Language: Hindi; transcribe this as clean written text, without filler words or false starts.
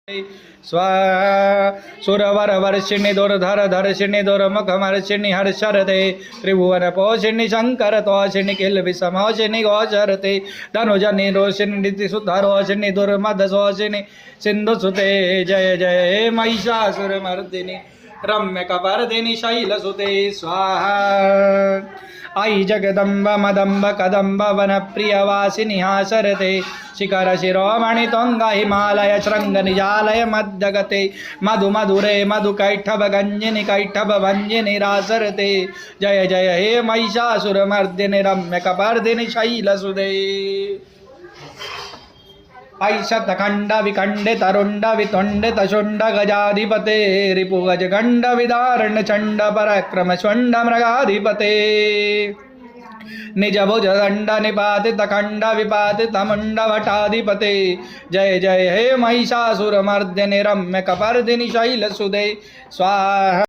स्वाहा सुरवर वर्षिणी दुर्धर धर्षिणी दुर्मुखमर्षिणी हर्षरते त्रिभुवन पोषिणी शंकर तोषिणी किल विषमोषिणी गोचरते धनुजनि रोषिणी नीतिसुधरोषिणी दुर्मदशोषिणी सिंधुसुते जय जय महिषासुरमर्दिनी रम्यकपर्दिनी शैलसुते स्वाहा आई जगदम्ब मदम्ब कदम्ब वनप्रियवासिनी हासरते शिखर शिरोमणि तुंग हिमालय शृंग निजालय मध्यगते मधु मधुरे मधु कैठब गंजिनी कैठब भंजिनी रासरते जय जय हे महिषासुरमर्दिनी रम्यकपर्दिनी शैलसुते ऐशतखंड विखंड तरुंड वितुंड तशुंड गजाधिपते रिपुगज खंड विदारण चंड पराक्रम शुंड मृगाधिपते निज भुज दंड निपातित खंड विपातित मुंड वटाधिपते जय जय हे महिषासुरमर्दिनी रम्यकपर्दिनी शैलसुते स्वाहा।